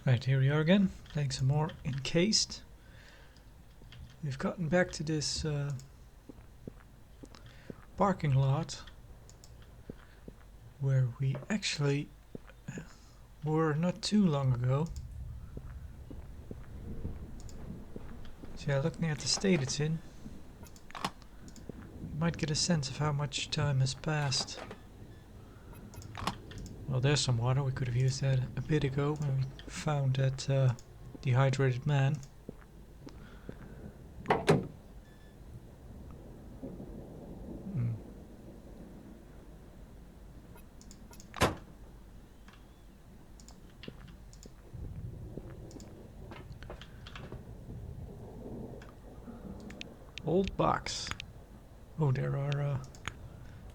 Right, here we are again, playing some more Encased. We've gotten back to this parking lot where we actually were not too long ago. So yeah, looking at the state it's in, you might get a sense of how much time has passed. Well, there's some water. We could have used that a bit ago when we found that dehydrated man. Old box. Oh, there are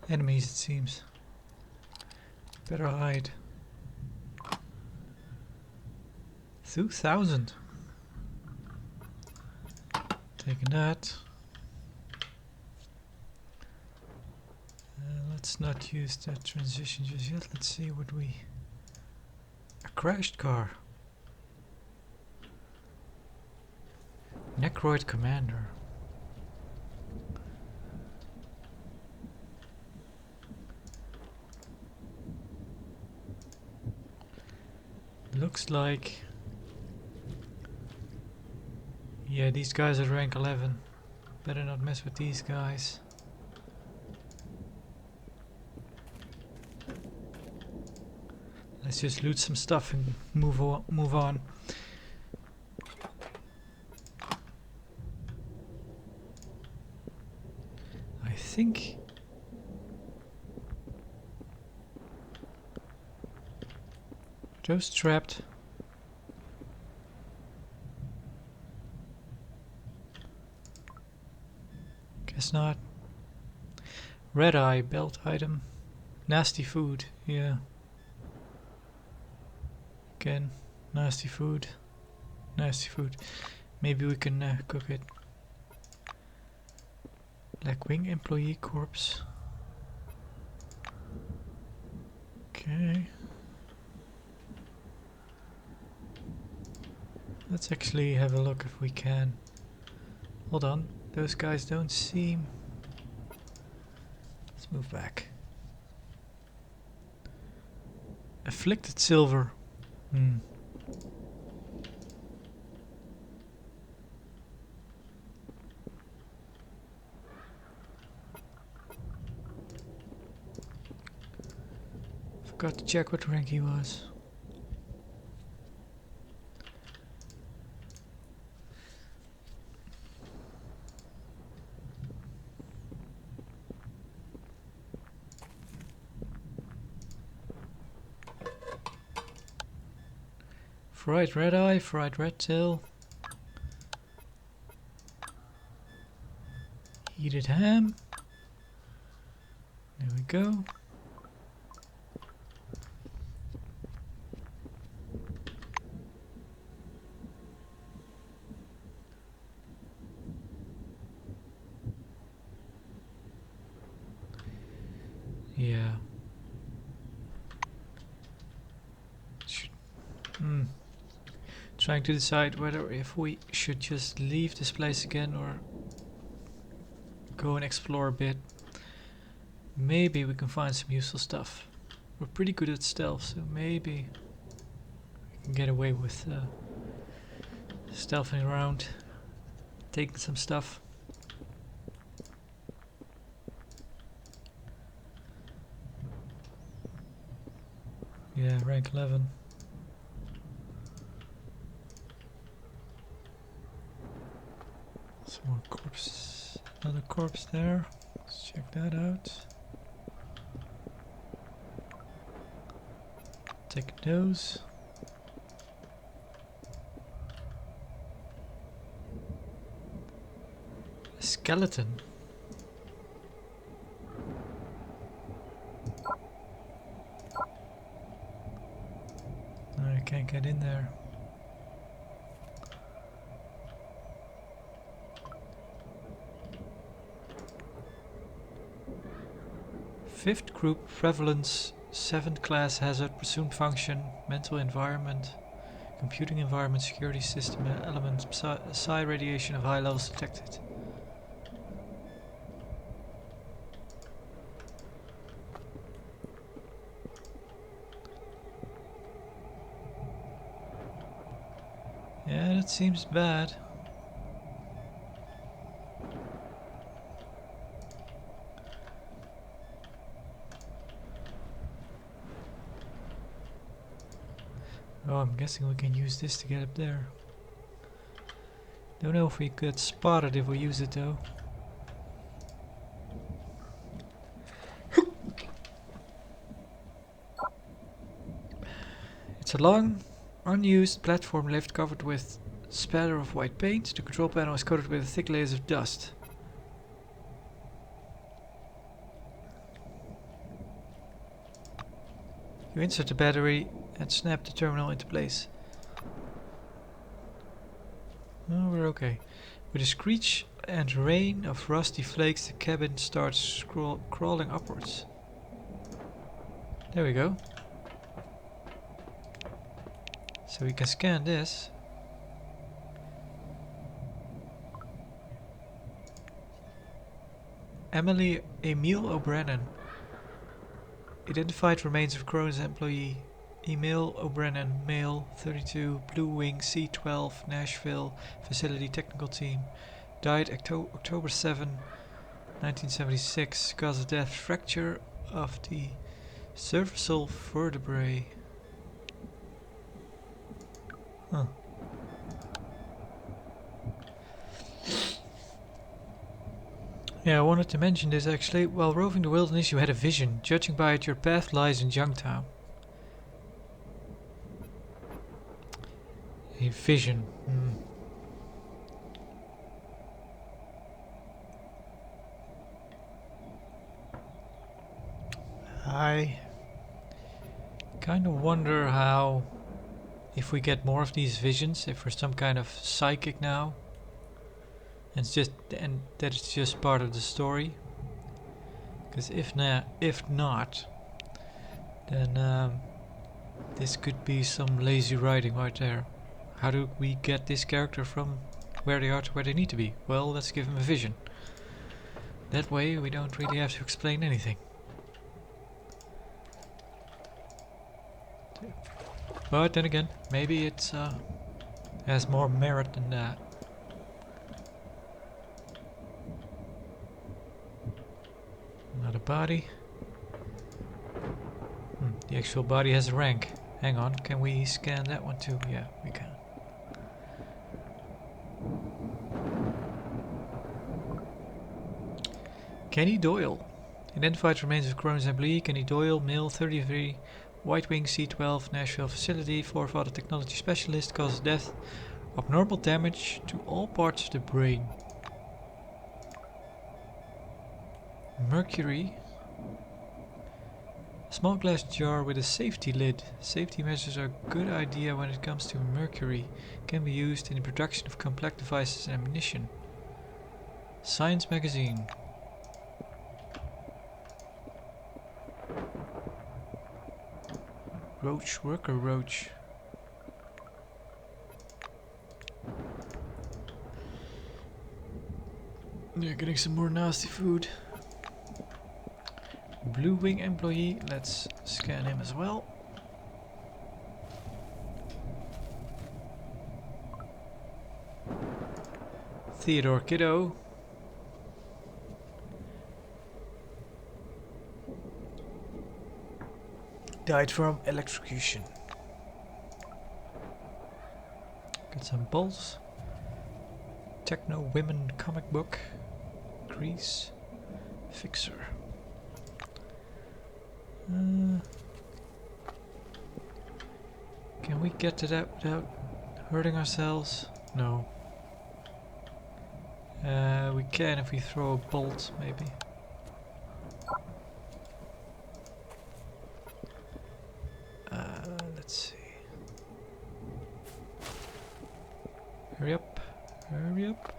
enemies, it seems. Better hide. 2,000. Taking that. Let's not use that transition just yet. Let's see what we... A crashed car. Necroid Commander. Looks like... Yeah, these guys are rank 11. Better not mess with these guys. Let's just loot some stuff and move on. I think... Those trapped. Guess not. Red eye belt item. Nasty food, yeah. Again, nasty food. Nasty food. Maybe we can cook it. Blackwing employee corpse. Okay. Let's actually have a look if we can. Hold on, those guys don't seem... Let's move back. Afflicted silver. Forgot to check what rank he was. Fried red eye, fried red tail. Heated ham. There we go. Yeah. Trying to decide whether if we should just leave this place again or go and explore a bit. Maybe we can find some useful stuff. We're pretty good at stealth, so maybe we can get away with stealthing around, taking some stuff. Yeah, rank 11. Some more corpse, another corpse there. Let's check that out. Take those. A skeleton. I can't get in there. Fifth group prevalence, 7th class hazard, presumed function, mental environment, Computing environment, security system elements, psi radiation of high levels detected. Yeah, that seems bad. Oh, I'm guessing we can use this to get up there. Don't know if we get spotted if we use it though. It's a long, unused platform lift covered with spatter of white paint. The control panel is coated with thick layers of dust. You insert the battery and snap the terminal into place. Oh, we're okay. With a screech and rain of rusty flakes, the cabin starts crawling upwards. There we go. So we can scan this. Emile O'Brien. Identified remains of Crohn's employee. Emile O'Brien, male, 32, Blue Wing C-12, Nashville, Facility Technical Team. Died October 7, 1976. Cause of death, fracture of the cervical vertebrae. Huh. Yeah, I wanted to mention this actually. While roving the wilderness you had a vision. Judging by it, your path lies in Youngtown. A vision. I kind of wonder how, if we get more of these visions, if we're some kind of psychic now, and that it's just part of the story. Because if not, then this could be some lazy writing right there. How do we get this character from where they are to where they need to be? Well, let's give him a vision. That way we don't really have to explain anything. But then again, maybe it has more merit than that. Another body. The actual body has a rank. Hang on, can we scan that one too? Yeah, we can. Kenny Doyle. Identified remains of Crohn's employee Kenny Doyle, male, 33, White Wing C-12, Nashville Facility, forefather technology specialist, cause of death, abnormal damage to all parts of the brain. Mercury. A small glass jar with a safety lid. Safety measures are a good idea when it comes to mercury. Can be used in the production of complex devices and ammunition. Science magazine. Roach, worker roach. Yeah, getting some more nasty food. Blue Wing employee, let's scan him as well. Theodore Kiddo. Died from electrocution. Got some bolts. Techno Women comic book. Grease. Fixer. Can we get to that without hurting ourselves? No. We can if we throw a bolt, maybe. Let's see. Hurry up. Hurry up.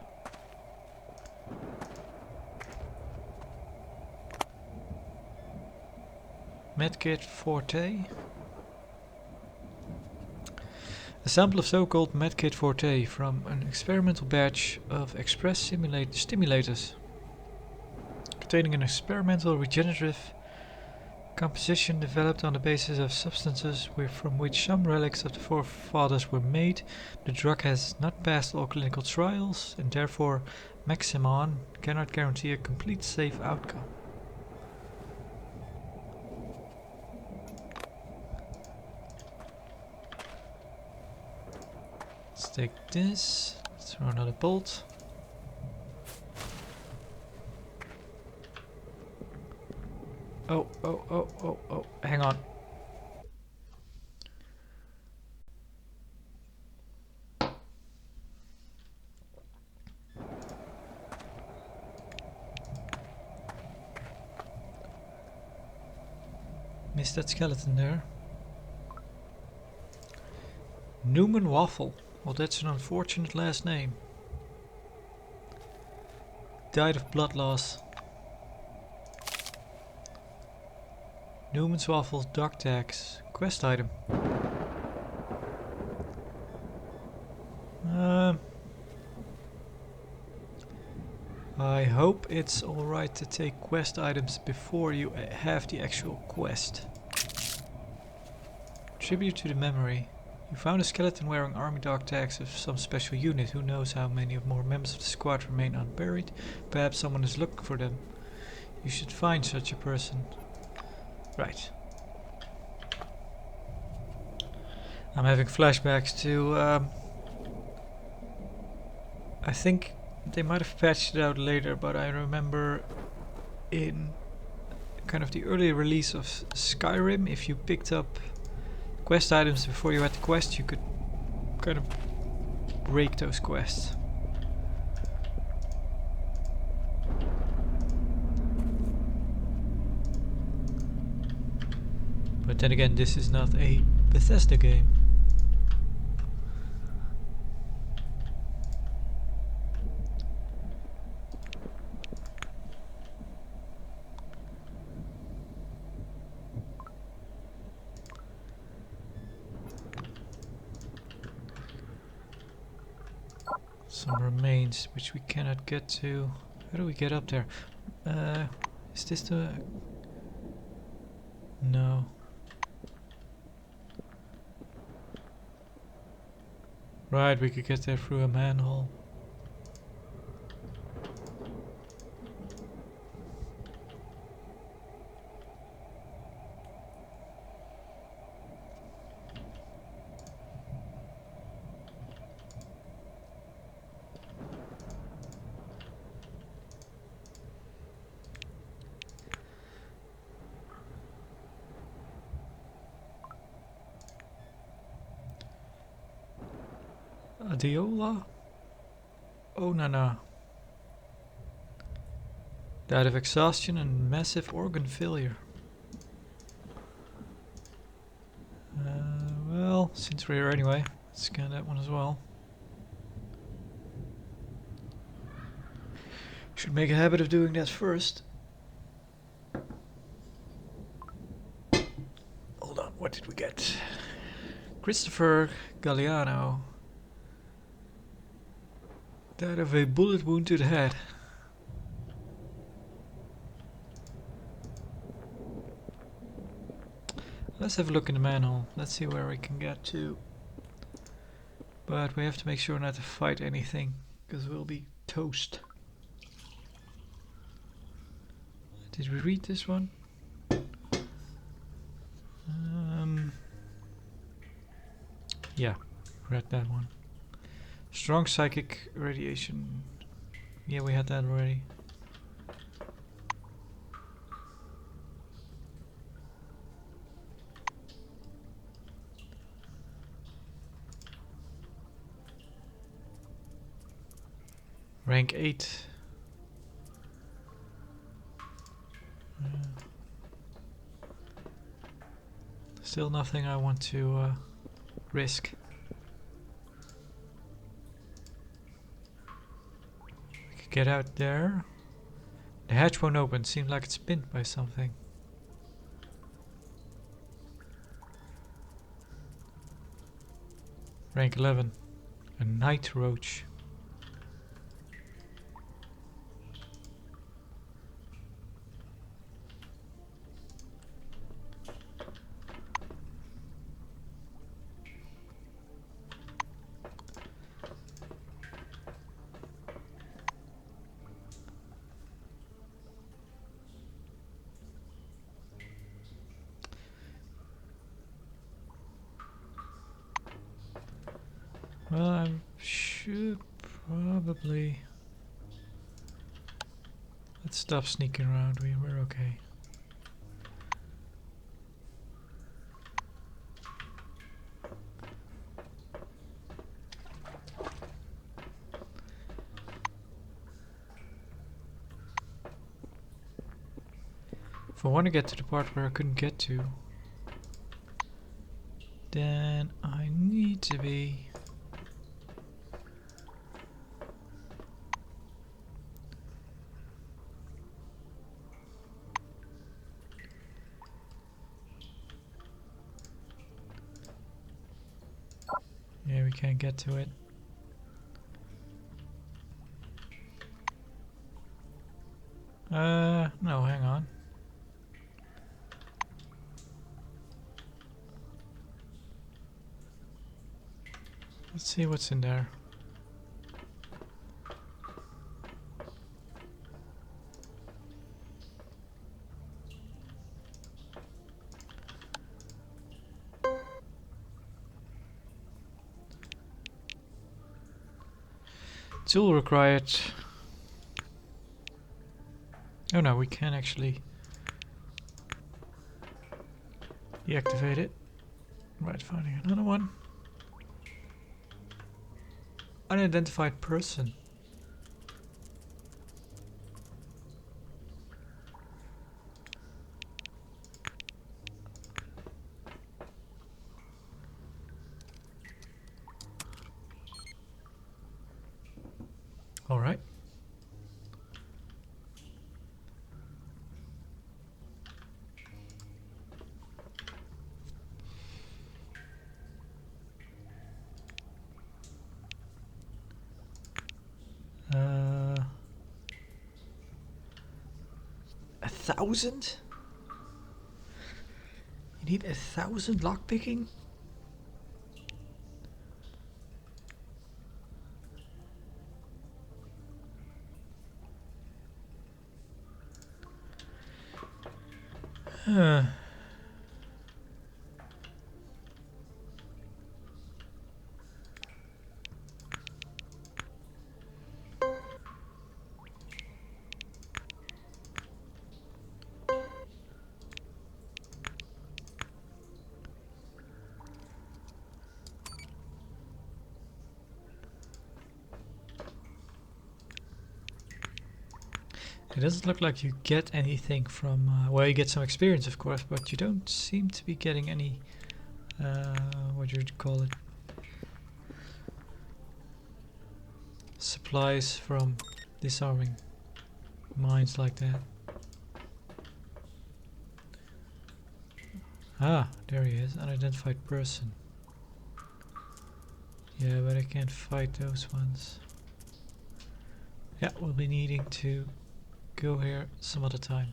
Medkit Forte. A sample of so-called Medkit Forte from an experimental batch of express stimulators containing an experimental regenerative composition developed on the basis of substances from which some relics of the forefathers were made. The drug has not passed all clinical trials, and therefore Maximon cannot guarantee a complete safe outcome. Let's take this, let's throw another bolt. Oh, hang on. Missed that skeleton there. Newman Waffle. Well, that's an unfortunate last name. Died of blood loss. Newman's Waffles dog tags. Quest item. I hope it's alright to take quest items before you have the actual quest. Tribute to the memory. You found a skeleton wearing army dog tags of some special unit. Who knows how many more members of the squad remain unburied? Perhaps someone is looking for them. You should find such a person. Right. I'm having flashbacks to I think they might have patched it out later, but I remember in kind of the early release of Skyrim, if you picked up quest items before you had the quest, you could kind of break those quests. But then again, this is not a Bethesda game. Some remains which we cannot get to. How do we get up there? Is this the... No. Right, we could get there through a manhole. Adiola? Oh, no. Died of exhaustion and massive organ failure. Well, since we're here anyway, let's scan that one as well. Should make a habit of doing that first. Hold on, what did we get? Christopher Galliano. Died of a bullet wound to the head. Let's have a look in the manhole. Let's see where we can get to. But we have to make sure not to fight anything, because we'll be toast. Did we read this one? Yeah, read that one. Strong psychic radiation. Yeah, we had that already. Rank 8. Still nothing I want to risk. We could get out there. The hatch won't open. Seems like it's pinned by something. Rank 11. A night roach. Well, I should probably... Let's stop sneaking around. We're okay. If I want to get to the part where I couldn't get to, then I need to be... Yeah, we can't get to it. No, hang on. Let's see what's in there. Tool required. Oh no, we can actually deactivate it. Right, finding another one. Unidentified person. All right. Uh, 1,000? You need 1,000 lockpicking? Huh. It doesn't look like you get anything from... well, you get some experience, of course, but you don't seem to be getting any... what do you call it? Supplies from disarming mines like that. Ah, there he is. Unidentified person. Yeah, but I can't fight those ones. Yeah, we'll be needing to go here some other time.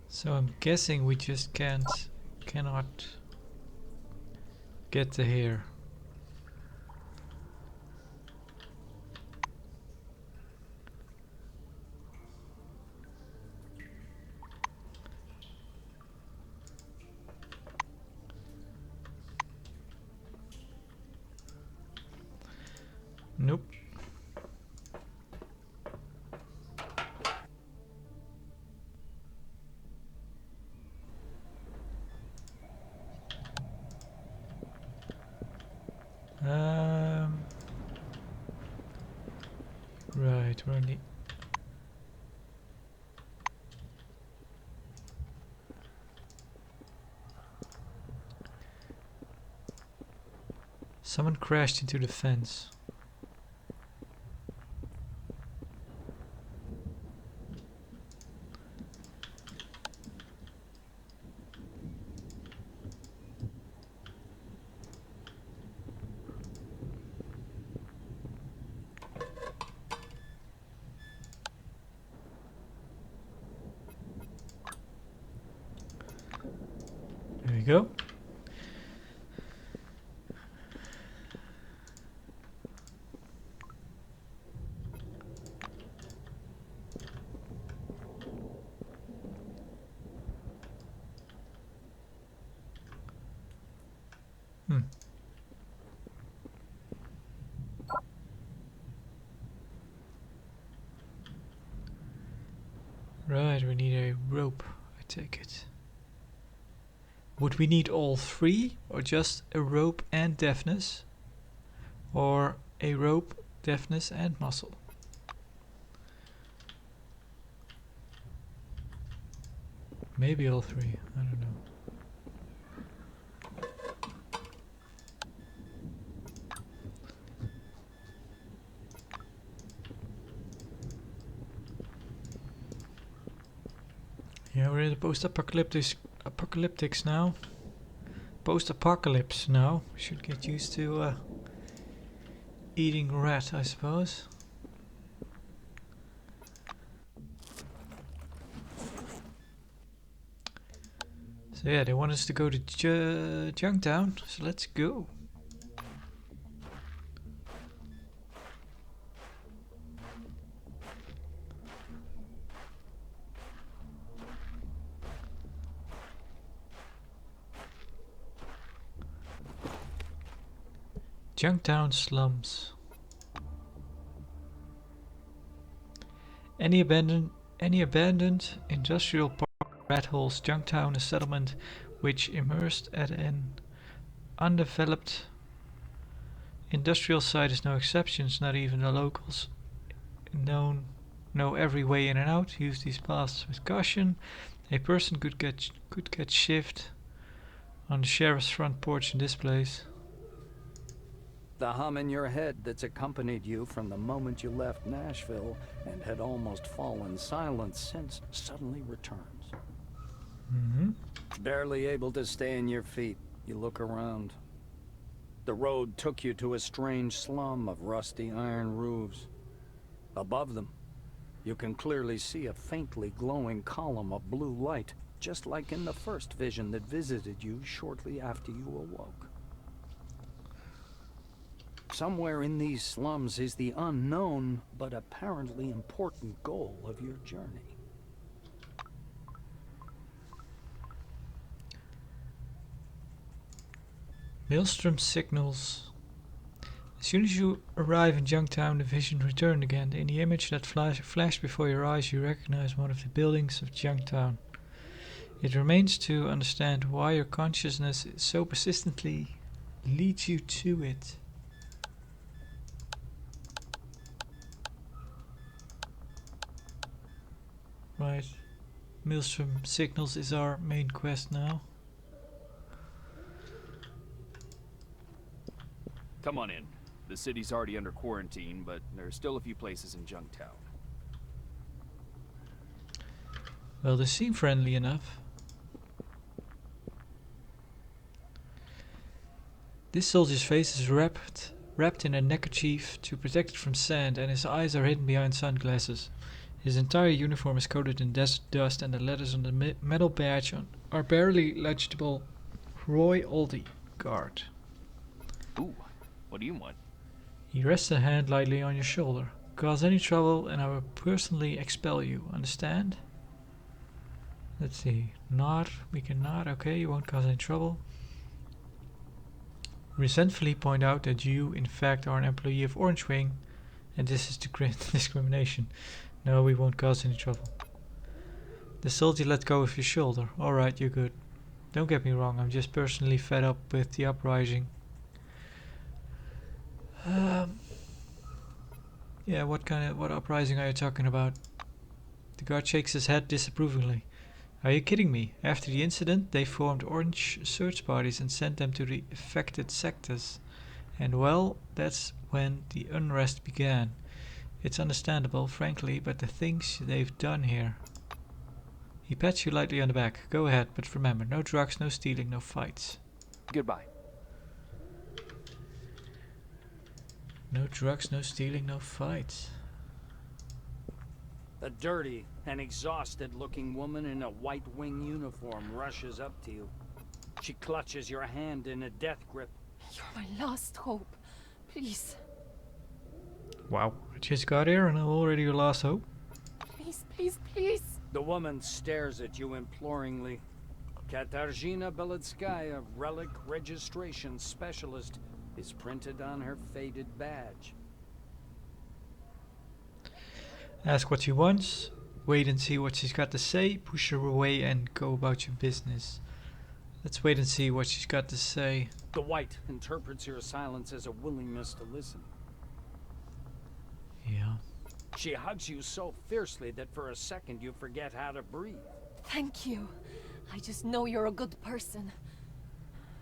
So I'm guessing we just cannot get to here. Nope. Right, we're on the... Someone crashed into the fence. There we go. Right, we need a rope, I take it. Would we need all three, or just a rope and deafness? Or a rope, deafness and muscle? Maybe all three, I don't know. Yeah, we're in the post-apocalyptics now. Post-apocalypse now. We should get used to eating rat, I suppose. So yeah, they want us to go to Junktown, so let's go. Junktown slums. Any abandoned industrial park rat holes. Junktown, a settlement which immersed at an undeveloped industrial site, is no exceptions. Not even the locals know every way in and out. Use these paths with caution. A person could get shivved on the sheriff's front porch in this place. The hum in your head that's accompanied you from the moment you left Nashville and had almost fallen silent since suddenly returns. Barely able to stay on your feet, you look around. The road took you to a strange slum of rusty iron roofs. Above them, you can clearly see a faintly glowing column of blue light, just like in the first vision that visited you shortly after you awoke. Somewhere in these slums is the unknown, but apparently important goal of your journey. Maelstrom signals. As soon as you arrive in Junktown, the vision returned again. In the image that flashed before your eyes, you recognize one of the buildings of Junktown. It remains to understand why your consciousness so persistently leads you to it. Right, Maelstrom Signals is our main quest now. Come on in. The city's already under quarantine, but there are still a few places in Junktown. Well, they seem friendly enough. This soldier's face is wrapped in a neckerchief to protect it from sand, and his eyes are hidden behind sunglasses. His entire uniform is coated in desert dust, and the letters on the metal badge are barely legible. Roy Aldi, guard. Ooh, what do you want? He rests a hand lightly on your shoulder. Cause any trouble and I will personally expel you, understand? Let's see. Not, we cannot, okay, you won't cause any trouble. Resentfully point out that you, in fact, are an employee of Orange Wing, and this is discrimination. No, we won't cause any trouble. The soldier let go of your shoulder. Alright, you're good. Don't get me wrong, I'm just personally fed up with the uprising. Yeah, what uprising are you talking about? The guard shakes his head disapprovingly. Are you kidding me? After the incident, they formed orange search parties and sent them to the affected sectors. And well, that's when the unrest began. It's understandable, frankly, but the things they've done here. He pats you lightly on the back. Go ahead, but remember, no drugs, no stealing, no fights. Goodbye. No drugs, no stealing, no fights. A dirty and exhausted-looking woman in a white wing uniform rushes up to you. She clutches your hand in a death grip. You're my last hope. Please, Wow, I just got here and I'm already your last hope. please, please, please. The woman stares at you imploringly. Katarzyna Beletskaya, relic registration specialist, is printed on her faded badge. Ask what she wants, wait and see what she's got to say, push her away and go about your business. Let's wait and see what she's got to say. The white interprets your silence as a willingness to listen. Yeah. She hugs you so fiercely that for a second you forget how to breathe. Thank you. I just know you're a good person.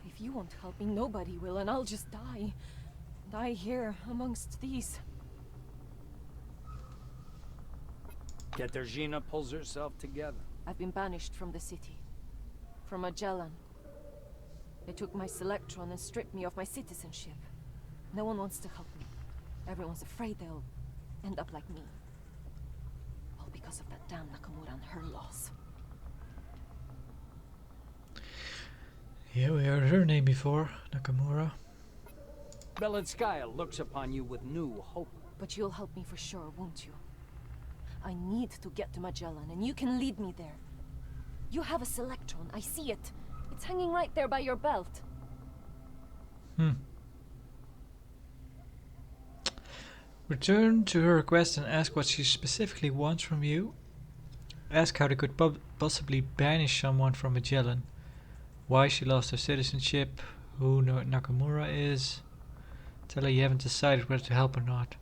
If you won't help me, nobody will, and I'll just die. Die here, amongst these. Katarzyna pulls herself together. I've been banished from the city. From Magellan. They took my Selectron and stripped me of my citizenship. No one wants to help me. Everyone's afraid they'll end up like me. All because of that damn Nakamura and her laws. Yeah, we heard her name before, Nakamura. Beletskaya looks upon you with new hope. But you'll help me for sure, won't you? I need to get to Magellan, and you can lead me there. You have a Selectron, I see it. It's hanging right there by your belt. Return to her request and ask what she specifically wants from you. Ask how they could possibly banish someone from Magellan. Why she lost her citizenship, who Nakamura is. Tell her you haven't decided whether to help or not.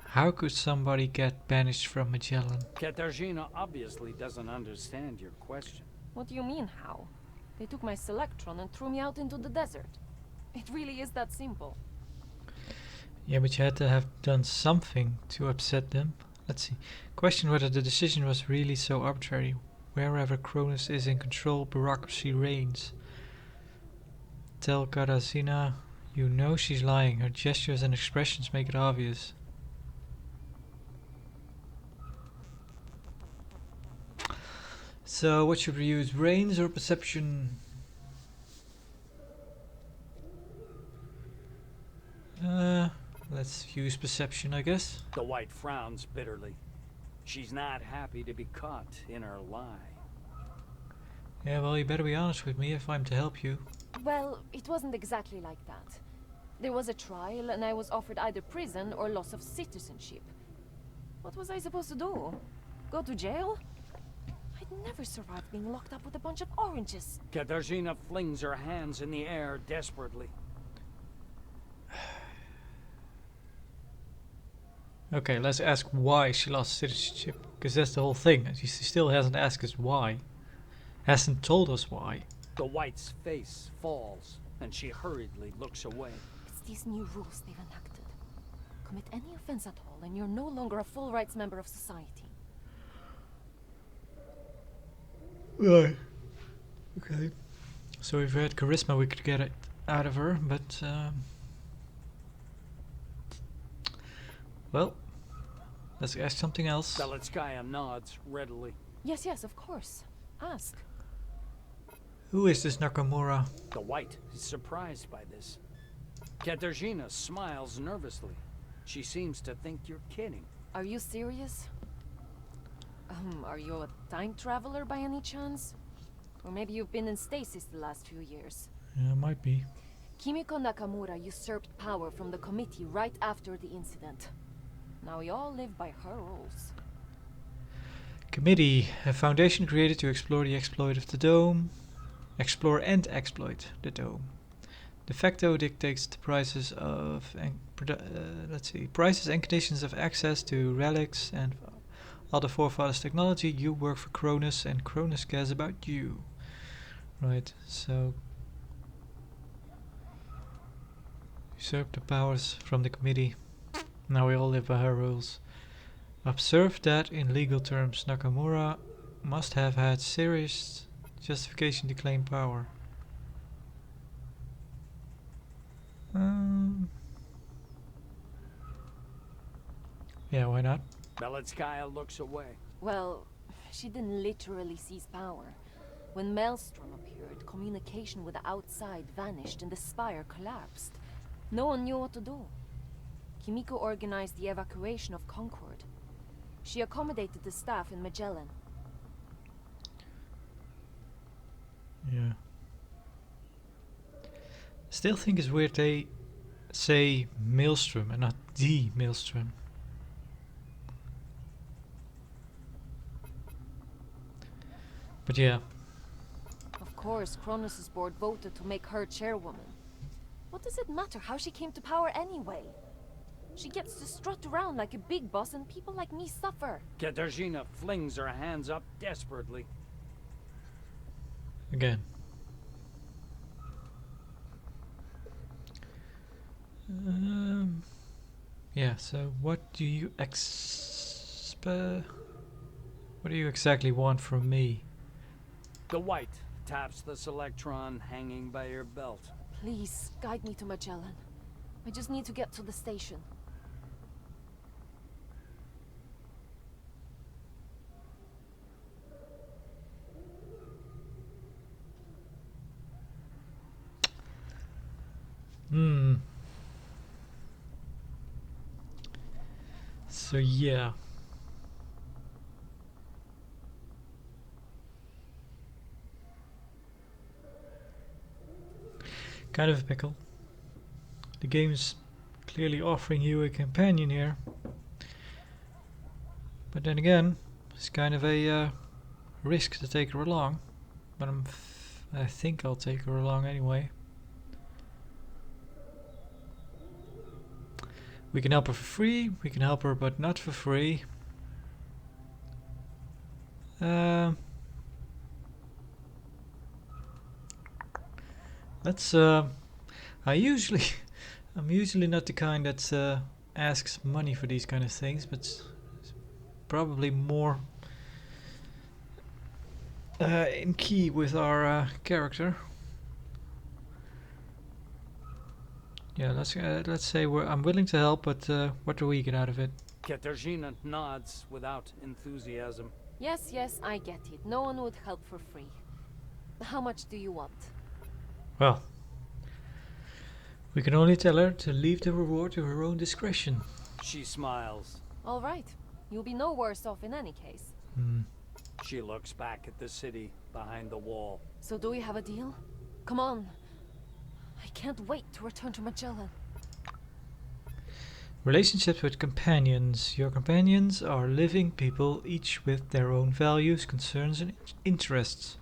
How could somebody get banished from Magellan? Katarzyna obviously doesn't understand your question. What do you mean, how? They took my Selectron and threw me out into the desert. It really is that simple. Yeah, but you had to have done something to upset them. Let's see. Question whether the decision was really so arbitrary. Wherever Cronus is in control, bureaucracy reigns. Tell Katarzyna, you know she's lying. Her gestures and expressions make it obvious. So, what should we use? Brains or perception? Let's use perception, I guess. The white frowns bitterly. She's not happy to be caught in her lie. Yeah, well, you better be honest with me if I'm to help you. Well, it wasn't exactly like that. There was a trial, and I was offered either prison or loss of citizenship. What was I supposed to do? Go to jail? I'd never survive being locked up with a bunch of oranges. Katarzyna flings her hands in the air desperately. Okay, let's ask why she lost citizenship, because that's the whole thing. She still hasn't asked us why. Hasn't told us why. The white's face falls, and she hurriedly looks away. It's these new rules they've enacted. Commit any offense at all, and you're no longer a full rights member of society. Right. Okay. So if we had charisma, we could get it out of her, but well, let's ask something else. Beletskaya nods readily. Yes, yes, of course. Ask. Who is this Nakamura? The white is surprised by this. Katarzyna smiles nervously. She seems to think you're kidding. Are you serious? Are you a time traveler by any chance? Or maybe you've been in stasis the last few years. Yeah, might be. Kimiko Nakamura usurped power from the committee right after the incident. Now we all live by her rules. Committee, a foundation created to explore the exploit of the dome. Explore and exploit the dome. De facto dictates the prices of prices and conditions of access to relics and other forefathers' technology. You work for Cronus, and Cronus cares about you. Right. So Usurp the powers from the committee. Now we all live by her rules. Observe that in legal terms, Nakamura must have had serious justification to claim power. Yeah, why not? Beletskaya looks away. Well, she didn't literally seize power. When Maelstrom appeared, communication with the outside vanished and the spire collapsed. No one knew what to do. Kimiko organized the evacuation of Concord. She accommodated the staff in Magellan. Yeah. Still think it's weird they say Maelstrom and not the Maelstrom. But yeah. Of course, Kronos' board voted to make her chairwoman. What does it matter how she came to power anyway? She gets to strut around like a big boss and people like me suffer. Katarzyna flings her hands up desperately. Again. Yeah, so what do you what do you exactly want from me? The White taps the Selectron hanging by your belt. Please, guide me to Magellan. I just need to get to the station. So yeah. Kind of a pickle. The game's clearly offering you a companion here. But then again, it's kind of a risk to take her along. But I think I'll take her along anyway. We can help her for free, we can help her but not for free. Let's I'm usually not the kind that asks money for these kind of things, but it's probably more in key with our character. Yeah, let's say I'm willing to help, but what do we get out of it? Katarzyna nods without enthusiasm. Yes, I get it. No one would help for free. How much do you want? Well, we can only tell her to leave the reward to her own discretion. She smiles. All right. You'll be no worse off in any case. She looks back at the city behind the wall. So do we have a deal? Come on. I can't wait to return to Magellan. Relationships with companions. Your companions are living people, each with their own values, concerns and interests.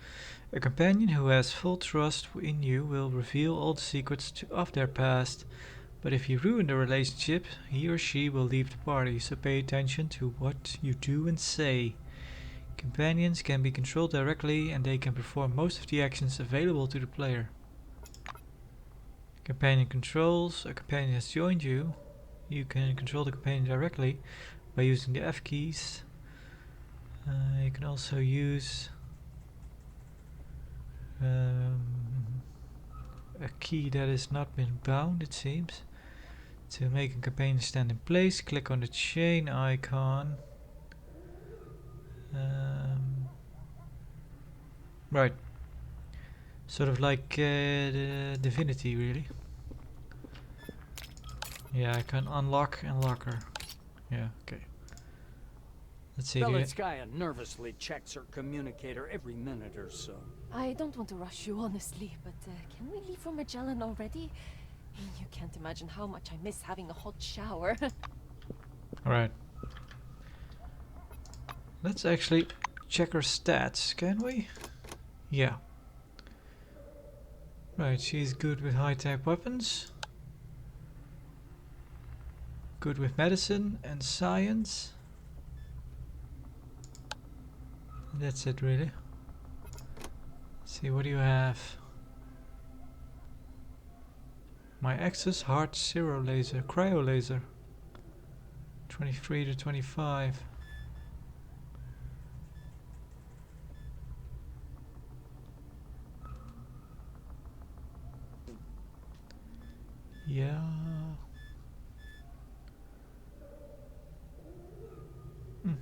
A companion who has full trust in you will reveal all the secrets of their past, but if you ruin the relationship, he or she will leave the party, so pay attention to what you do and say. Companions can be controlled directly and they can perform most of the actions available to the player. Companion controls. A companion has joined you. You can control the companion directly by using the F keys. You can also use a key that has not been bound, it seems. To make a companion stand in place, click on the chain icon. Right. Sort of like the Divinity, really. Yeah, I can unlock and lock her. Yeah, okay. Let's see. Beletskaya nervously checks her communicator every minute or so. I don't want to rush you, honestly, but can we leave for Magellan already? You can't imagine how much I miss having a hot shower. Alright. Let's actually check her stats, can we? Yeah. Right, she's good with high-tech weapons. Good with medicine and science. That's it, really. Let's see, what do you have? My Axis Heart Zero laser, cryo laser. 23 to 25. Yeah. Hmm.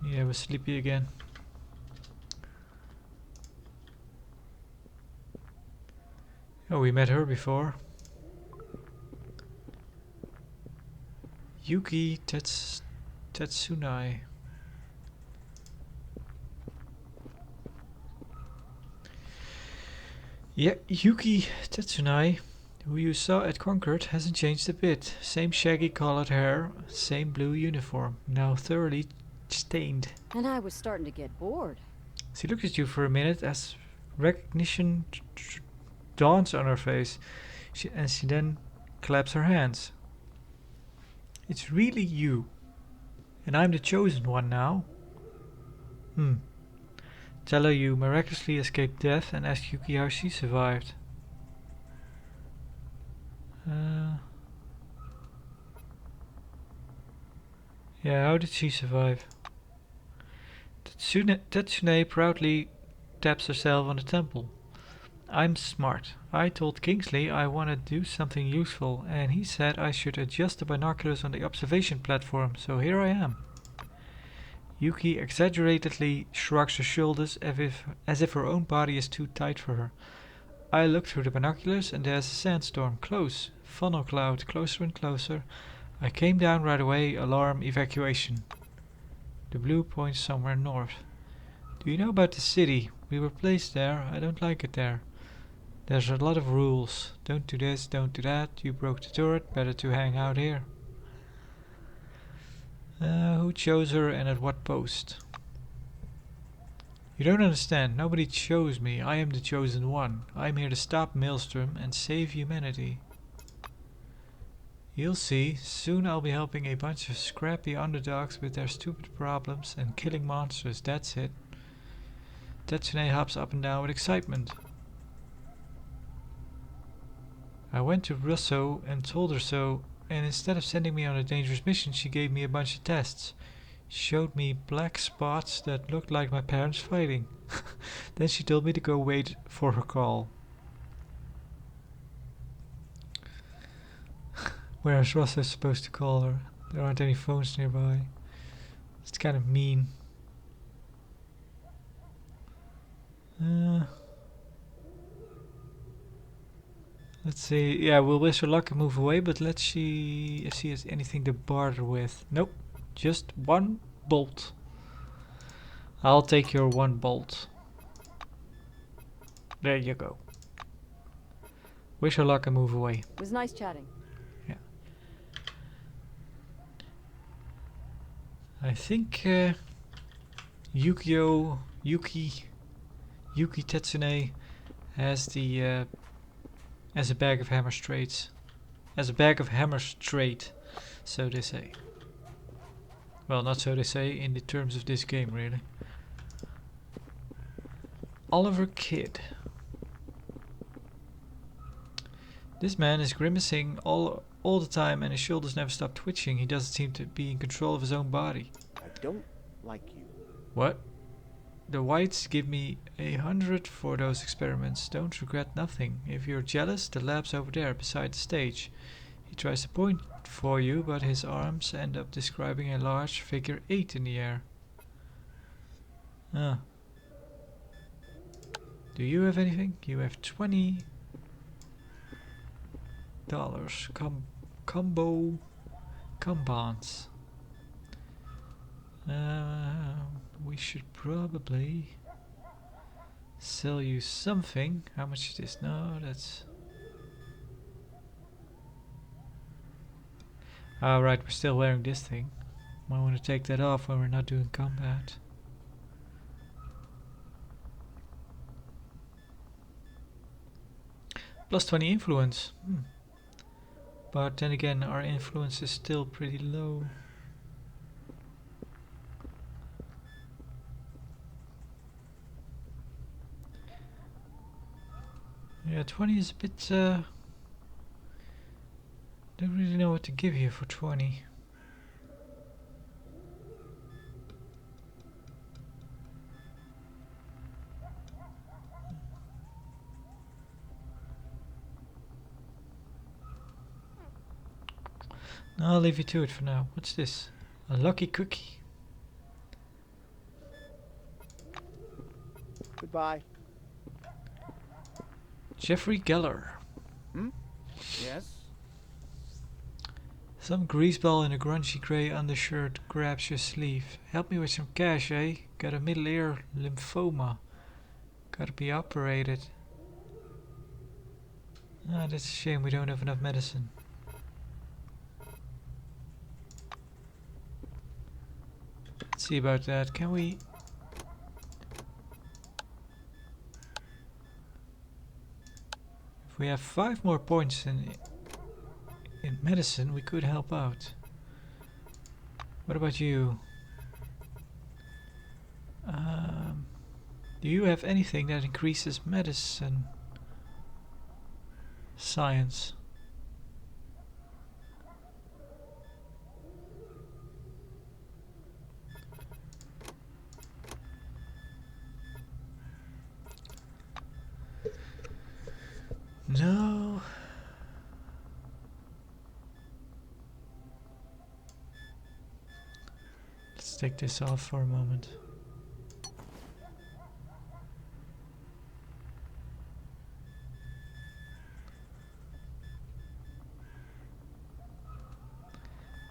Yeah, we're sleepy again. Oh, we met her before. Yuki Tetsunai. Yeah, Yuki Tetsunai, who you saw at Concord, hasn't changed a bit. Same shaggy colored hair, same blue uniform, now thoroughly stained. And I was starting to get bored. She looks at you for a minute as recognition dawns on her face, and she then claps her hands. It's really you. And I'm the chosen one now. Tell her you miraculously escaped death and ask Yuki how she survived. Yeah, how did she survive? Tetsune proudly taps herself on the temple. I'm smart. I told Kingsley I wanted to do something useful, and he said I should adjust the binoculars on the observation platform, so here I am. Yuki exaggeratedly shrugs her shoulders as if her own body is too tight for her. I look through the binoculars and there's a sandstorm, close, funnel cloud, closer and closer. I came down right away, alarm, evacuation. The blue points somewhere north. Do you know about the city? We were placed there, I don't like it there. There's a lot of rules. Don't do this, don't do that. You broke the turret, better to hang out here. Who chose her and at what post? You don't understand. Nobody chose me. I am the chosen one. I'm here to stop Maelstrom and save humanity. You'll see. Soon I'll be helping a bunch of scrappy underdogs with their stupid problems and killing monsters. That's it. Tetsune hops up and down with excitement. I went to Russo and told her so, and instead of sending me on a dangerous mission, she gave me a bunch of tests. Showed me black spots that looked like my parents fighting. Then she told me to go wait for her call. Where is Russo supposed to call her? There aren't any phones nearby. It's kind of mean. Let's see. Yeah, we'll wish her luck and move away, but let's see if she has anything to barter with. Nope. Just one bolt. I'll take your one bolt. There you go. Wish her luck and move away. It was nice chatting. Yeah. I think Yuki Tetsune has the as a bag of hammer straight. As a bag of hammer straight, so they say. Well, not so they say in the terms of this game, really. Oliver Kidd. This man is grimacing all the time and his shoulders never stop twitching. He doesn't seem to be in control of his own body. I don't like you. What? The whites give me 100 for those experiments. Don't regret nothing. If you're jealous, the lab's over there beside the stage. He tries to point for you, but his arms end up describing a large figure 8 in the air. Ah. Do you have anything? You have $20. Combo combons. We should probably sell you something. How much is this? No, that's... Alright, we're still wearing this thing. Might want to take that off when we're not doing combat. Plus 20 influence. But then again, our influence is still pretty low. Yeah, 20 is a bit. Don't really know what to give you for 20. No, I'll leave you to it for now. What's this? A lucky cookie. Goodbye. Jeffrey Geller. Hmm? Yes? Some greaseball in a grungy grey undershirt grabs your sleeve. Help me with some cash, eh? Got a middle ear lymphoma. Gotta be operated. Ah, that's a shame we don't have enough medicine. Let's see about that. Can we... If we have 5 more points in medicine, we could help out. What about you? Do you have anything that increases medicine? Science. No. Let's take this off for a moment.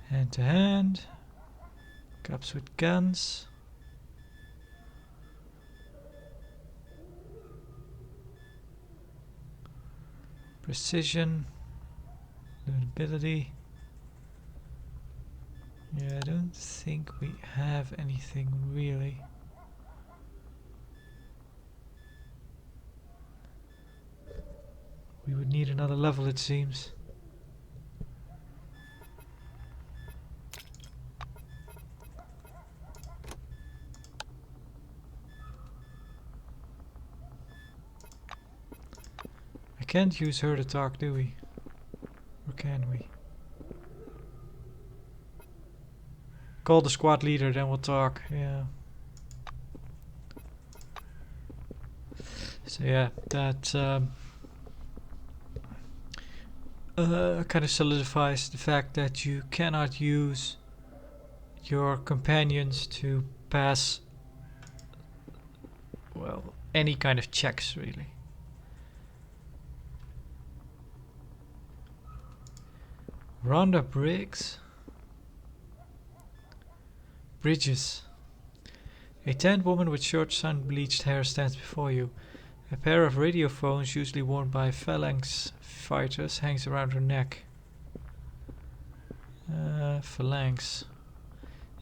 Hand to hand. Cops with guns. Precision. Lootability. Yeah, I don't think we have anything really. We would need another level, it seems. I can't use her to talk, do we? Or can we? Call the squad leader, then we'll talk. Yeah. So yeah, that kind of solidifies the fact that you cannot use your companions to pass, well, any kind of checks really. Rhonda Briggs. Bridges. A tanned woman with short sun-bleached hair stands before you. A pair of radiophones, usually worn by phalanx fighters, hangs around her neck. Phalanx.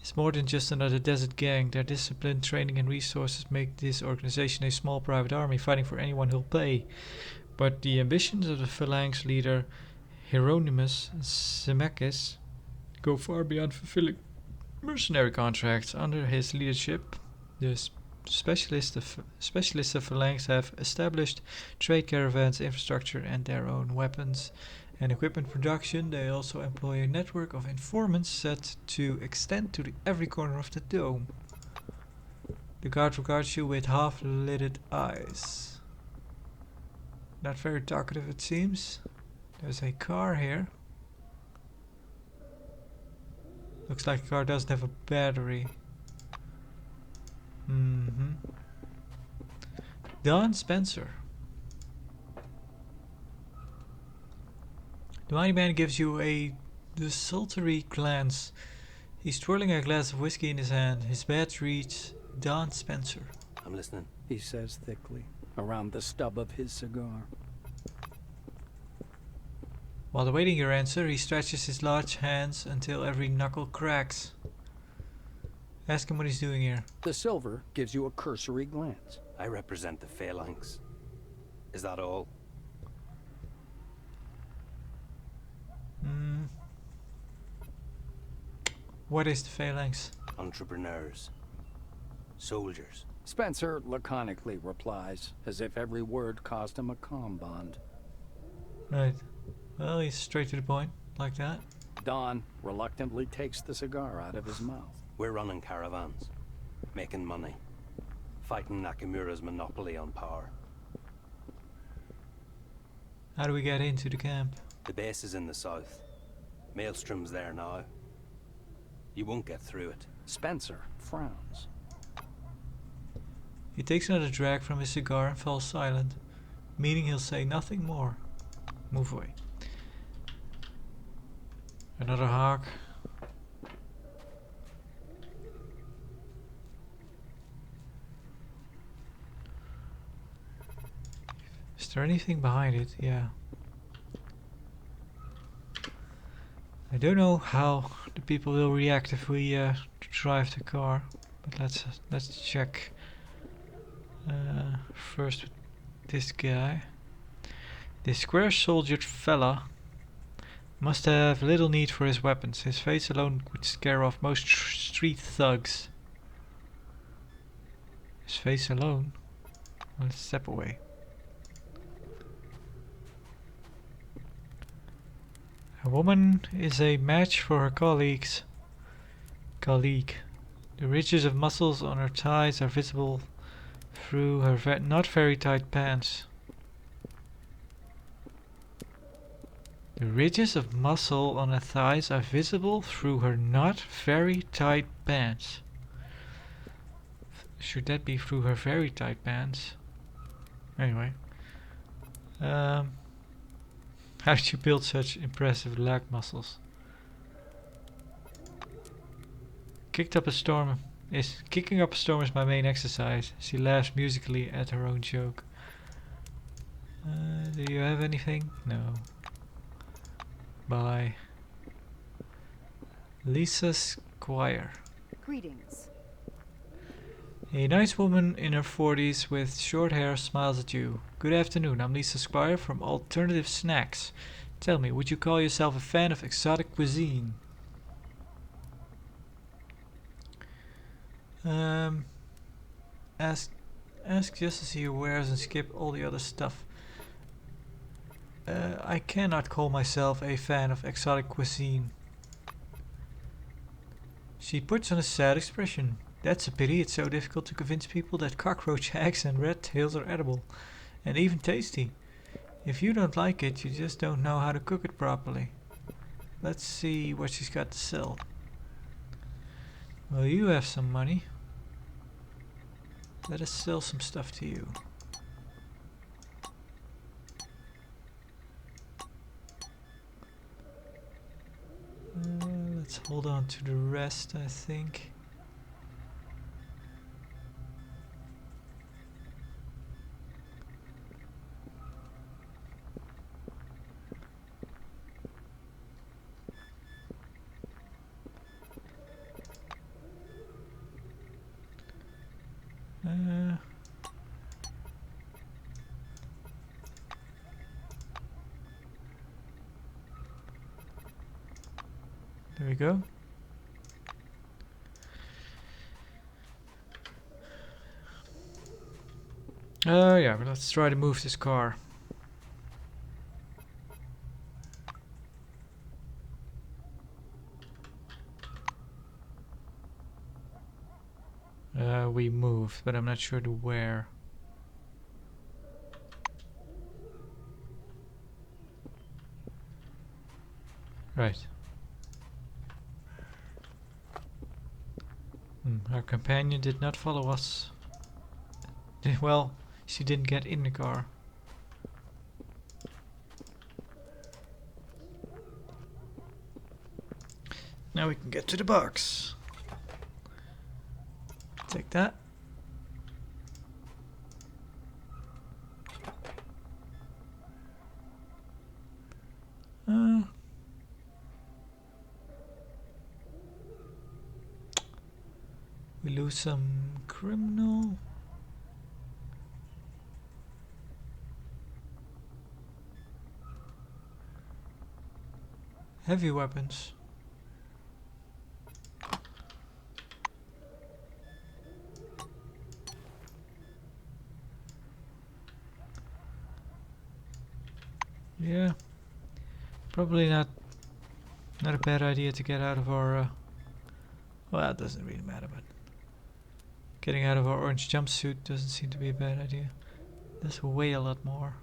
It's more than just another desert gang. Their discipline, training and resources make this organization a small private army fighting for anyone who'll pay. But the ambitions of the phalanx leader, Hieronymus Zemeckis, go far beyond fulfilling mercenary contracts. Under his leadership, the specialists of phalanx have established trade caravans, infrastructure and their own weapons and equipment production. They also employ a network of informants set to extend to every corner of the dome. The guard regards you with half-lidded eyes. Not very talkative, it seems. There's a car here. Looks like the car doesn't have a battery. Don Spencer. The mighty man gives you a desultory glance. He's twirling a glass of whiskey in his hand. His badge reads Don Spencer. I'm listening. He says thickly, around the stub of his cigar. While awaiting your answer, he stretches his large hands until every knuckle cracks. Ask him what he's doing here. The silver gives you a cursory glance. I represent the phalanx. Is that all? What is the phalanx? Entrepreneurs. Soldiers. Spencer laconically replies, as if every word caused him a calm bond. Right. Well, he's straight to the point, like that. Don reluctantly takes the cigar out of his mouth. We're running caravans, making money, fighting Nakamura's monopoly on power. How do we get into the camp? The base is in the south. Maelstrom's there now. You won't get through it. Spencer frowns. He takes another drag from his cigar and falls silent, meaning he'll say nothing more. Move away. Another hawk. Is there anything behind it? Yeah. I don't know how the people will react if we drive the car, but let's check first with this guy. This square-soldiered fella must have little need for his weapons. His face alone would scare off most street thugs. His face alone? Let's step away. A woman is a match for her colleague. The ridges of muscles on her thighs are visible through her not very tight pants. The ridges of muscle on her thighs are visible through her not very tight pants. Should that be through her very tight pants? Anyway. How did you build such impressive leg muscles? Kicking up a storm is my main exercise. She laughs musically at her own joke. Do you have anything? No. Bye. Lisa Squire. Greetings. A nice woman in her 40s with short hair smiles at you. Good afternoon, I'm Lisa Squire from Alternative Snacks. Tell me, would you call yourself a fan of exotic cuisine? Ask just to see your wares and skip all the other stuff. I cannot call myself a fan of exotic cuisine. She puts on a sad expression. That's a pity, it's so difficult to convince people that cockroach eggs and rat tails are edible, and even tasty. If you don't like it, you just don't know how to cook it properly. Let's see what she's got to sell. Well, you have some money. Let us sell some stuff to you. Let's hold on to the rest, I think. There we go. Yeah, but let's try to move this car. We moved, but I'm not sure to where. Right. Our companion did not follow us. Well, she didn't get in the car. Now we can get to the box. Take that. We lose some criminal. Heavy weapons. Yeah, probably not a bad idea to get out of our. Well, it doesn't really matter, but getting out of our orange jumpsuit doesn't seem to be a bad idea. This will weigh a lot more.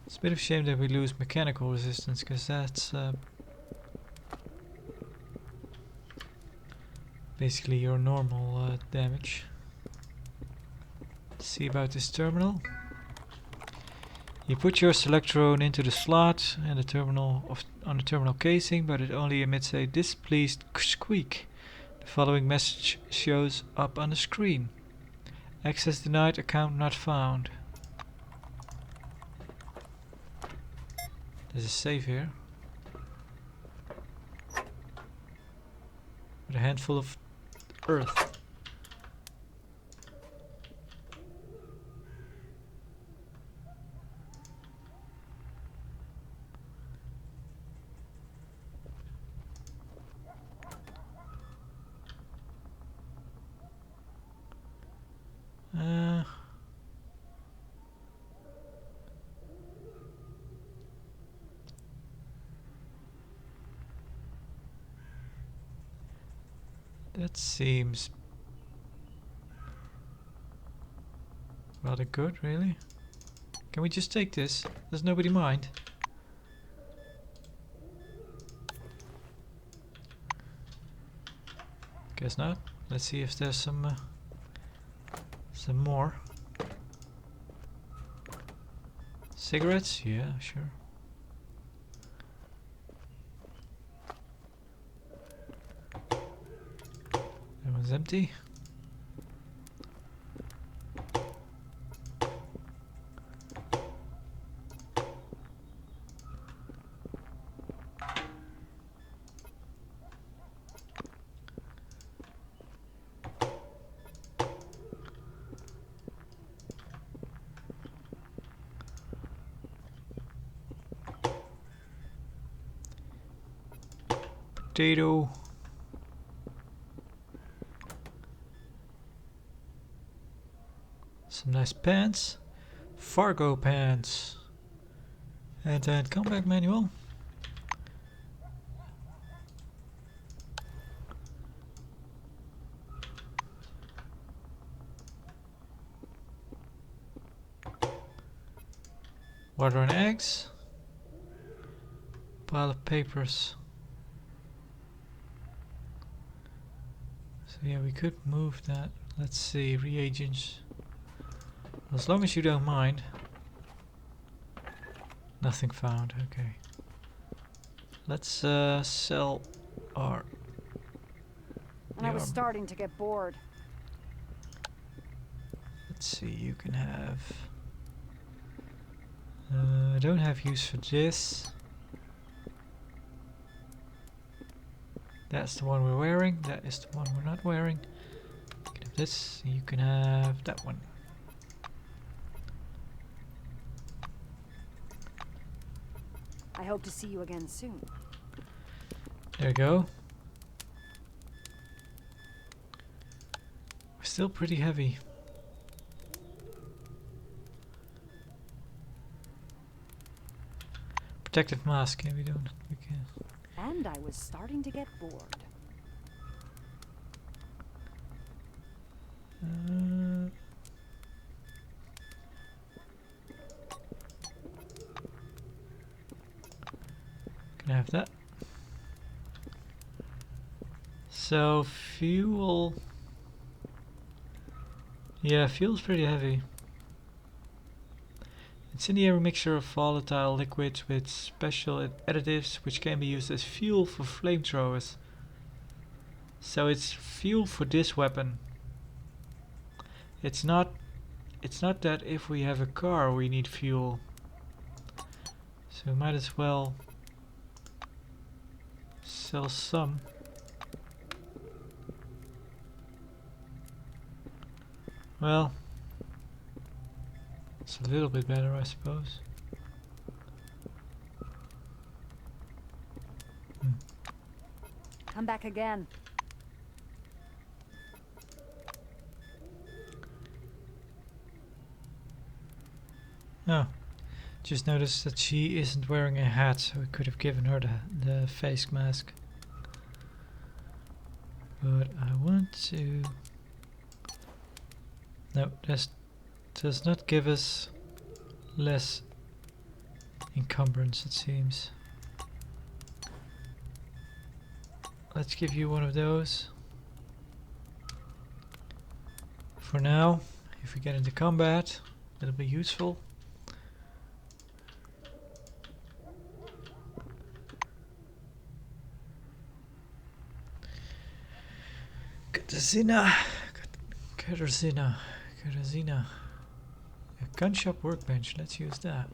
It's a bit of a shame that we lose mechanical resistance, because that's basically your normal damage. Let's see about this terminal. You put your selectron into the slot and the terminal on the terminal casing, but it only emits a displeased squeak. The following message shows up on the screen. Access denied, account not found. There's a save here. With a handful of earth. That seems rather good, really. Can we just take this? Does nobody mind? Guess not. Let's see if there's some more. Cigarettes? Yeah, sure. That one's empty. Potato. Some nice pants. Fargo pants. And then combat manual. Water and eggs. Pile of papers. So yeah, we could move that. Let's see, reagents. As long as you don't mind. Nothing found, okay. Let's sell our... And I was starting to get bored. Let's see, you can have... I don't have use for this. That's the one we're wearing. That is the one we're not wearing. You can have this. You can have that one. I hope to see you again soon. There you go. We're still pretty heavy. Protective mask. Yeah, we don't. We can. And I was starting to get bored. Can I have that? So fuel. Yeah, fuel's pretty heavy. Incendiary mixture of volatile liquids with special additives which can be used as fuel for flamethrowers. So it's fuel for this weapon. It's not that if we have a car we need fuel. So we might as well sell some. Well, it's a little bit better, I suppose. come back again. Oh, just noticed that she isn't wearing a hat, so we could have given her the face mask. But I want to... No, this does not give us less encumbrance, it seems. Let's give you one of those. For now, if we get into combat, it'll be useful. Katarzyna, Katarzyna, Katarzyna. A gun shop workbench, let's use that.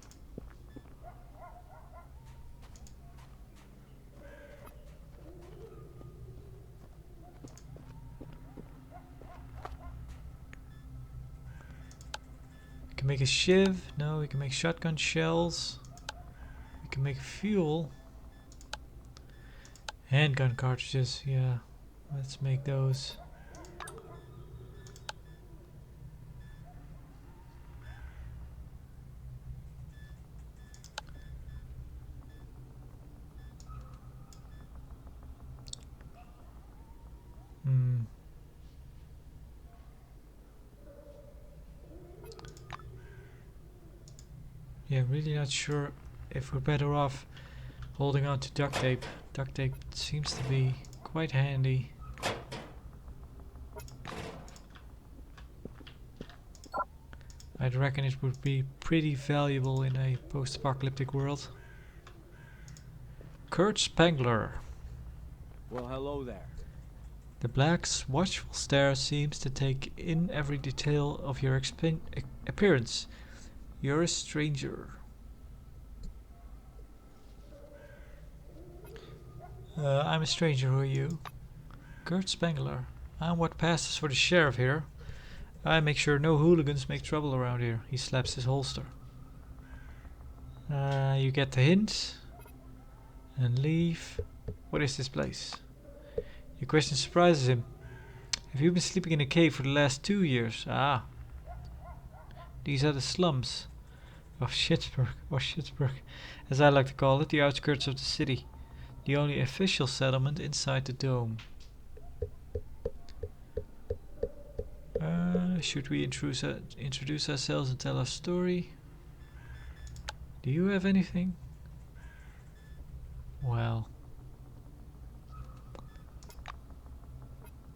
We can make a shiv, no, we can make shotgun shells. We can make fuel. Handgun cartridges, yeah, let's make those. Yeah, really not sure if we're better off holding on to duct tape. Duct tape seems to be quite handy. I'd reckon it would be pretty valuable in a post-apocalyptic world. Kurt Spangler. Well, hello there. The Black's watchful stare seems to take in every detail of your appearance. You're a stranger. I'm a stranger, who are you? Kurt Spangler. I'm what passes for the sheriff here. I make sure no hooligans make trouble around here. He slaps his holster. You get the hint. And leave. What is this place? Your question surprises him. Have you been sleeping in a cave for the last 2 years? Ah. These are the slums of Schittsburg, or Schittsburg, as I like to call it, the outskirts of the city. The only official settlement inside the dome. Should we introduce ourselves and tell our story? Do you have anything? Well,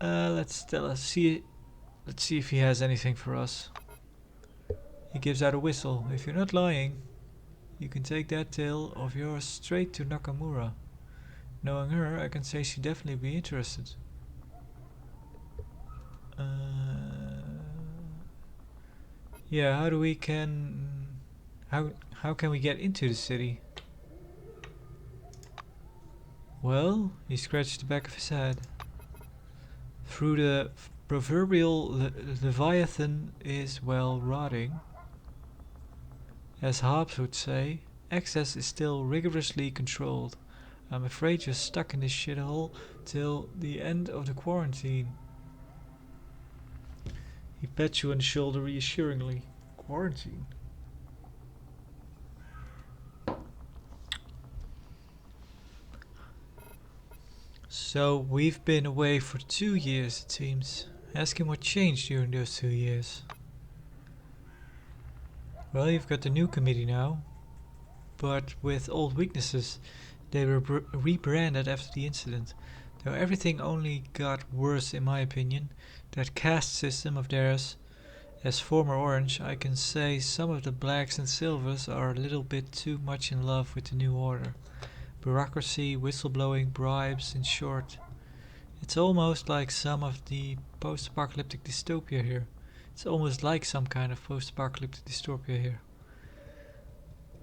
let's see if he has anything for us. He gives out a whistle. If you're not lying, you can take that tale of yours straight to Nakamura. Knowing her, I can say she'd definitely be interested. Yeah, how can we get into the city? Well, he scratched the back of his head. Through the proverbial Leviathan is, well, rotting. As Hobbes would say, access is still rigorously controlled. I'm afraid you're stuck in this shithole till the end of the quarantine. He pats you on the shoulder reassuringly. Quarantine? So we've been away for 2 years, it seems. Ask him what changed during those 2 years. Well, you've got the new committee now, but with old weaknesses. They were rebranded after the incident, though everything only got worse in my opinion. That caste system of theirs, as former Orange, I can say some of the blacks and silvers are a little bit too much in love with the new order. Bureaucracy, whistleblowing, bribes, in short. It's almost like some of the post-apocalyptic dystopia here. It's almost like some kind of post-apocalyptic dystopia here.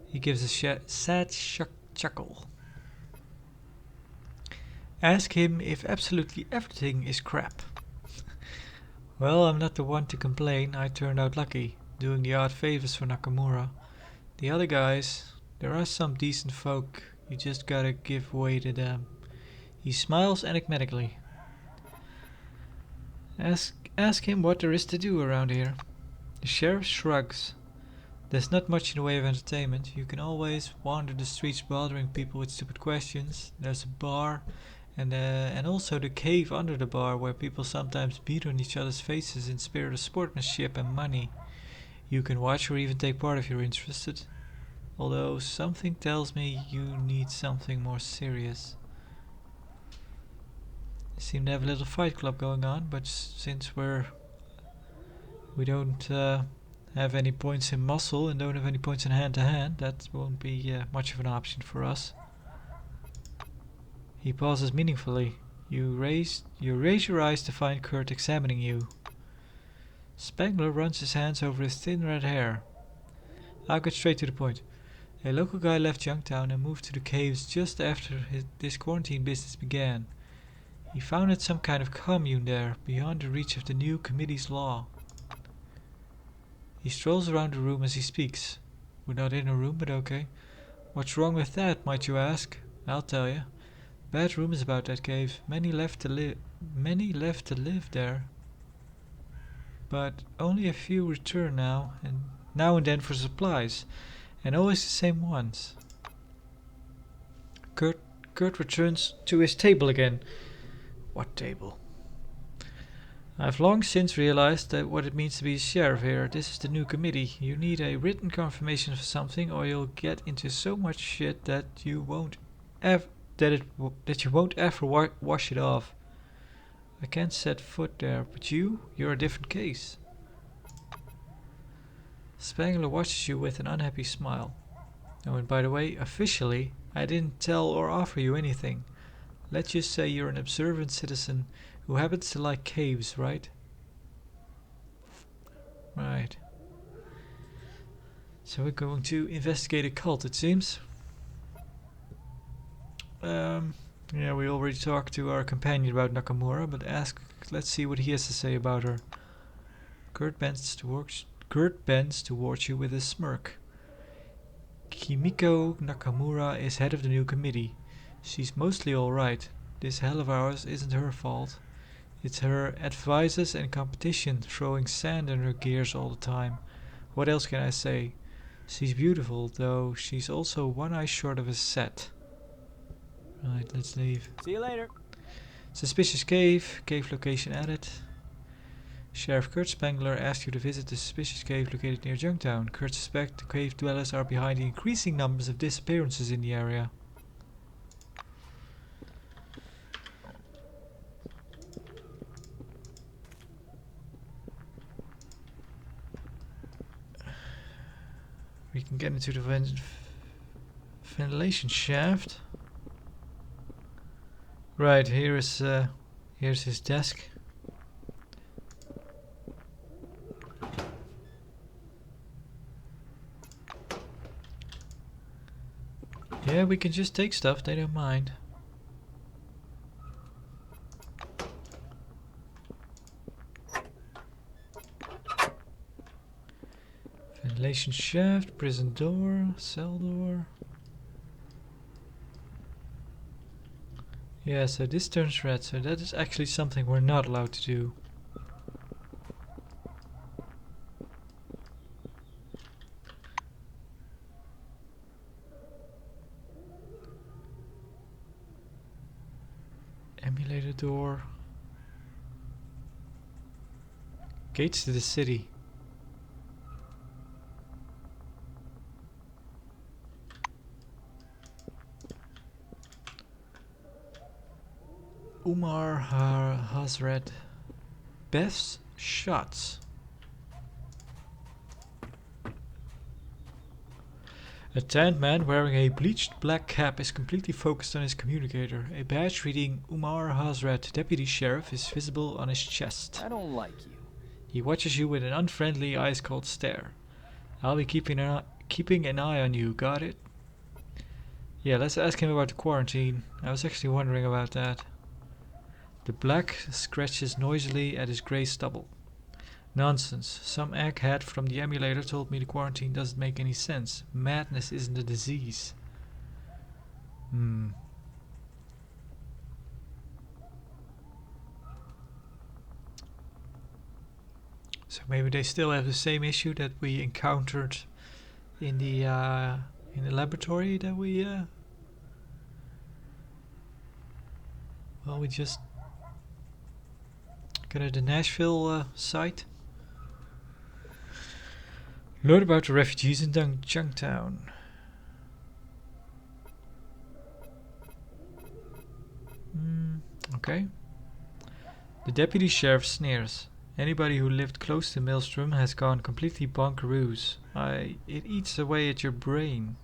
He gives a sad chuckle. Ask him if absolutely everything is crap. Well, I'm not the one to complain. I turned out lucky, doing the odd favors for Nakamura. The other guys, there are some decent folk. You just gotta give way to them. He smiles enigmatically. Ask him what there is to do around here. The sheriff shrugs. There's not much in the way of entertainment. You can always wander the streets bothering people with stupid questions. There's a bar and also the cave under the bar where people sometimes beat on each other's faces in spirit of sportsmanship and money. You can watch or even take part if you're interested. Although something tells me you need something more serious. They seem to have a little fight club going on, but since we don't have any points in muscle and don't have any points in hand to hand, that won't be much of an option for us. He pauses meaningfully. You raise your eyes to find Kurt examining you. Spangler runs his hands over his thin red hair. I'll get straight to the point. A local guy left Junktown and moved to the caves just after this quarantine business began. He founded some kind of commune there, beyond the reach of the new committee's law. He strolls around the room as he speaks. We're not in a room, but okay. What's wrong with that, might you ask? I'll tell you. Bad rumors about that cave. Many left to live there. But only a few return now and then for supplies. And always the same ones. Kurt returns to his table again. What table? I've long since realized that what it means to be a sheriff here. This is the new committee. You need a written confirmation of something, or you'll get into so much shit that you won't ever wash it off. I can't set foot there, but you're a different case. Spangler watches you with an unhappy smile. Oh, and by the way, officially, I didn't tell or offer you anything. Let's just say you're an observant citizen who happens to like caves, right? Right. So we're going to investigate a cult, it seems. Yeah, we already talked to our companion about Nakamura, but let's see what he has to say about her. Kurt bends towards you with a smirk. Kimiko Nakamura is head of the new committee. She's mostly alright. This hell of ours isn't her fault. It's her advisors and competition throwing sand in her gears all the time. What else can I say? She's beautiful, though she's also one eye short of a set. Right, let's leave. See you later. Suspicious cave. Cave location added. Sheriff Kurt Spangler asked you to visit the suspicious cave located near Junktown. Kurt suspects the cave dwellers are behind the increasing numbers of disappearances in the area. We can get into the ventilation shaft. Right, here's his desk. Yeah, we can just take stuff, they don't mind. Ventilation shaft, prison door, cell door. Yeah, so this turns red, so that is actually something we're not allowed to do. Emulator door. Gates to the city. Umar Hazred. Beth's shots. A tanned man wearing a bleached black cap is completely focused on his communicator. A badge reading Umar Hazred, Deputy Sheriff, is visible on his chest. I don't like you. He watches you with an unfriendly, ice-cold stare. I'll be keeping an eye on you, got it? Yeah, let's ask him about the quarantine. I was actually wondering about that. The black scratches noisily at his grey stubble. Nonsense. Some egghead from the emulator told me the quarantine doesn't make any sense. Madness isn't a disease. So maybe they still have the same issue that we encountered in the laboratory that we well, we just got at the Nashville site. Learn about the refugees in Junktown. Okay. The deputy sheriff sneers. Anybody who lived close to Maelstrom has gone completely bonkeroos. It eats away at your brain.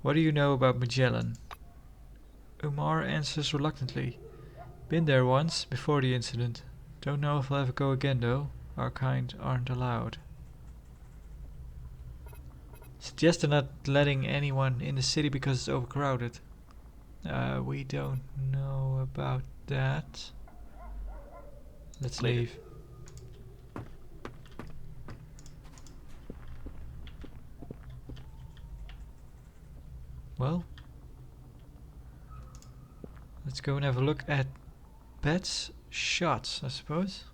What do you know about Magellan? Umar answers reluctantly. Been there once, before the incident. Don't know if I'll ever go again though. Our kind aren't allowed. Suggest they're not letting anyone in the city because it's overcrowded. We don't know about that. Let's leave. Well, let's go and have a look at Pet's shots, I suppose.